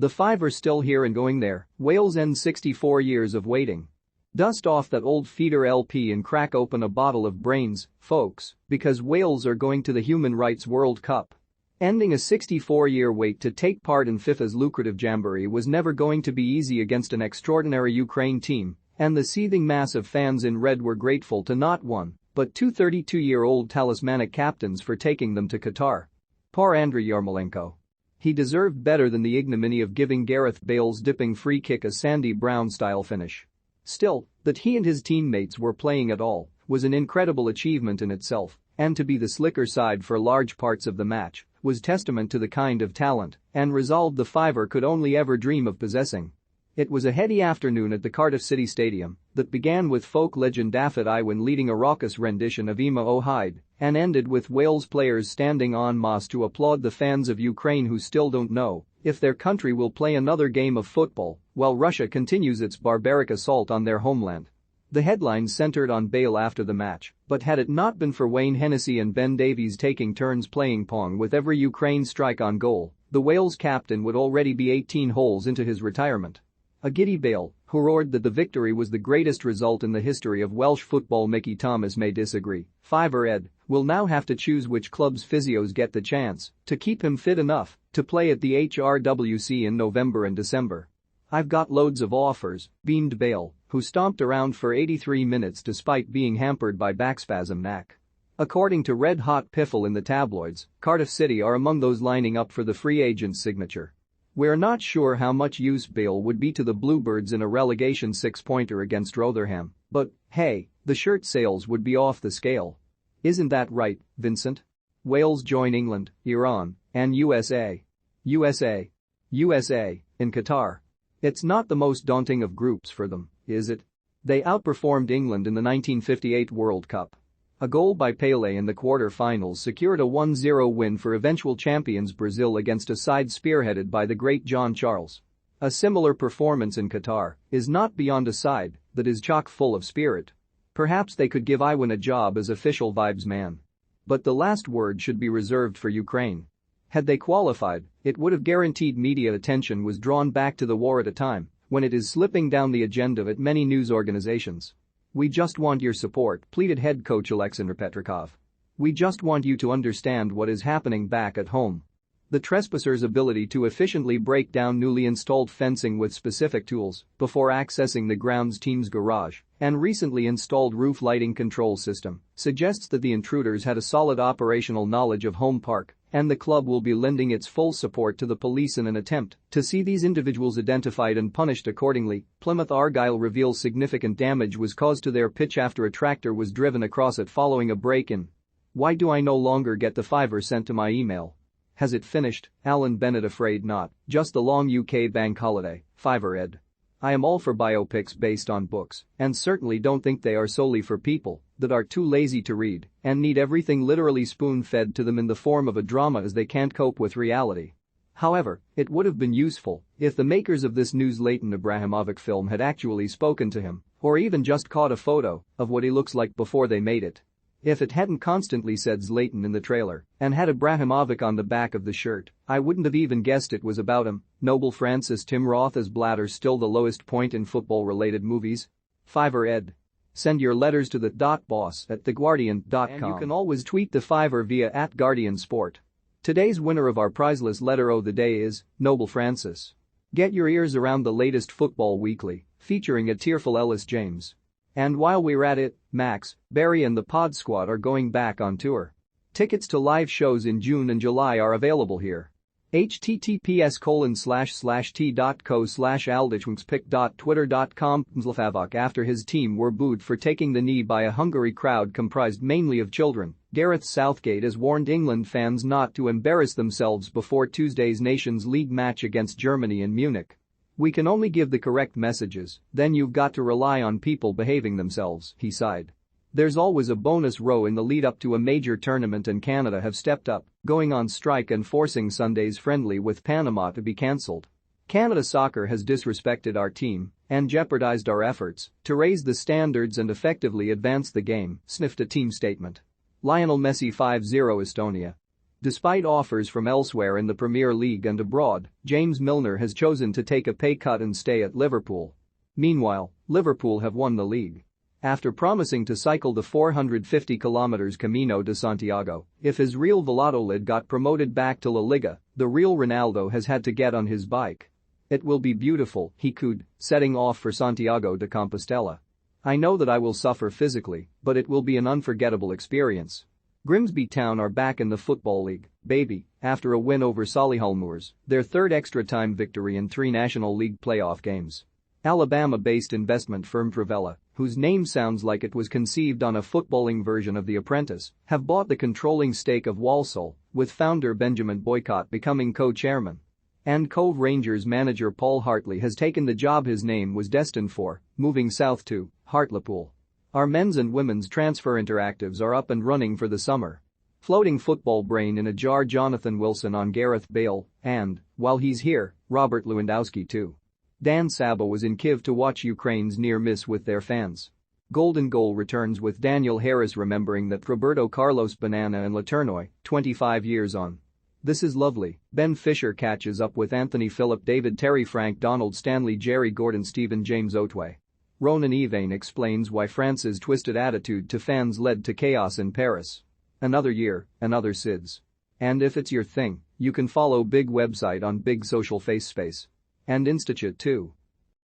The Fiverr still here and going there, Wales ends 64 years of waiting. Dust off that old feeder LP and crack open a bottle of brains, folks, because Wales are going to the Human Rights World Cup. Ending a 64-year wait to take part in FIFA's lucrative jamboree was never going to be easy against an extraordinary Ukraine team, and the seething mass of fans in red were grateful to not one, but two 32-year-old talismanic captains for taking them to Qatar. Poor Andriy Yarmolenko. He deserved better than the ignominy of giving Gareth Bale's dipping free kick a Sandy Brown-style finish. Still, that he and his teammates were playing at all was an incredible achievement in itself, and to be the slicker side for large parts of the match was testament to the kind of talent and resolve the Fiverr could only ever dream of possessing. It was a heady afternoon at the Cardiff City Stadium that began with folk legend David Iwan leading a raucous rendition of Ema O'Hyde and ended with Wales players standing en masse to applaud the fans of Ukraine who still don't know if their country will play another game of football while Russia continues its barbaric assault on their homeland. The headlines centered on Bale after the match, but had it not been for Wayne Hennessy and Ben Davies taking turns playing pong with every Ukraine strike on goal, the Wales captain would already be 18 holes into his retirement. A giddy Bale, who roared that the victory was the greatest result in the history of Welsh football. Mickey Thomas may disagree. Fiverr will now have to choose which club's physios get the chance to keep him fit enough to play at the HRWC in November and December. I've got loads of offers, beamed Bale, who stomped around for 83 minutes despite being hampered by backspasm knack. According to Red Hot Piffle in the tabloids, Cardiff City are among those lining up for the free agent's signature. We're not sure how much use Bale would be to the Bluebirds in a relegation six-pointer against Rotherham, but, hey, the shirt sales would be off the scale. Isn't that right, Vincent? Wales join England, Iran, and USA in Qatar. It's not the most daunting of groups for them, is it? They outperformed England in the 1958 World Cup. A goal by Pelé in the quarter-finals secured a 1-0 win for eventual champions Brazil against a side spearheaded by the great John Charles. A similar performance in Qatar is not beyond a side that is chock full of spirit. Perhaps they could give Iwan a job as official vibes man. But the last word should be reserved for Ukraine. Had they qualified, it would have guaranteed media attention was drawn back to the war at a time when it is slipping down the agenda at many news organizations. We just want your support, pleaded head coach Alexander Petrikov. We just want you to understand what is happening back at home. The trespassers' ability to efficiently break down newly installed fencing with specific tools before accessing the grounds team's garage and recently installed roof lighting control system suggests that the intruders had a solid operational knowledge of home park, and the club will be lending its full support to the police in an attempt to see these individuals identified and punished accordingly. Plymouth Argyle reveals significant damage was caused to their pitch after a tractor was driven across it following a break-in. Why do I no longer get the Fiverr sent to my email? Has it finished? Alan Bennett afraid not, just the long UK bank holiday, Fiverr. I am all for biopics based on books and certainly don't think they are solely for people that are too lazy to read and need everything literally spoon-fed to them in the form of a drama as they can't cope with reality. However, it would have been useful if the makers of this new Zlatan Ibrahimovic film had actually spoken to him or even just caught a photo of what he looks like before they made it. If it hadn't constantly said Zlatan in the trailer and had Ibrahimovic on the back of the shirt, I wouldn't have even guessed it was about him. Noble Francis Tim Roth as bladder still the lowest point in football-related movies? Fiverr. Send your letters to the .boss at theguardian.com. And you can always tweet the Fiverr via @GuardianSport. Today's winner of our prizeless letter of the day is Noble Francis. Get your ears around the latest Football Weekly, featuring a tearful Ellis James. And while we're at it, Max, Barry and the Pod Squad are going back on tour. Tickets to live shows in June and July are available here. https://t.co/aldishwingspick.twitter.com. Mzlafavok after his team were booed for taking the knee by a Hungary crowd comprised mainly of children. Gareth Southgate has warned England fans not to embarrass themselves before Tuesday's Nations League match against Germany in Munich. We can only give the correct messages, then you've got to rely on people behaving themselves, he sighed. There's always a bonus row in the lead-up to a major tournament and Canada have stepped up, going on strike and forcing Sunday's friendly with Panama to be cancelled. Canada Soccer has disrespected our team and jeopardized our efforts to raise the standards and effectively advance the game, sniffed a team statement. Lionel Messi 5-0 Estonia. Despite offers from elsewhere in the Premier League and abroad, James Milner has chosen to take a pay cut and stay at Liverpool. Meanwhile, Liverpool have won the league. After promising to cycle the 450 km Camino de Santiago, if his Real Valladolid got promoted back to La Liga, the real Ronaldo has had to get on his bike. It will be beautiful, he cooed, setting off for Santiago de Compostela. I know that I will suffer physically, but it will be an unforgettable experience. Grimsby Town are back in the Football League, baby, after a win over Solihull Moors, their third extra-time victory in 3 National League playoff games. Alabama-based investment firm Trivela, whose name sounds like it was conceived on a footballing version of The Apprentice, have bought the controlling stake of Walsall, with founder Benjamin Boycott becoming co-chairman. And Cove Rangers manager Paul Hartley has taken the job his name was destined for, moving south to Hartlepool. Our men's and women's transfer interactives are up and running for the summer. Floating football brain in a jar Jonathan Wilson on Gareth Bale, and, while he's here, Robert Lewandowski too. Dan Sabo was in Kyiv to watch Ukraine's near miss with their fans. Golden Goal returns with Daniel Harris remembering that Roberto Carlos Banana and Laternoi, 25 years on. This is lovely. Ben Fisher catches up with Anthony Phillip David Terry Frank Donald Stanley Jerry Gordon Stephen James Otway. Ronan Yvain explains why France's twisted attitude to fans led to chaos in Paris. Another year, another SIDS. And if it's your thing, you can follow Big website on Big social face space. And Institute too.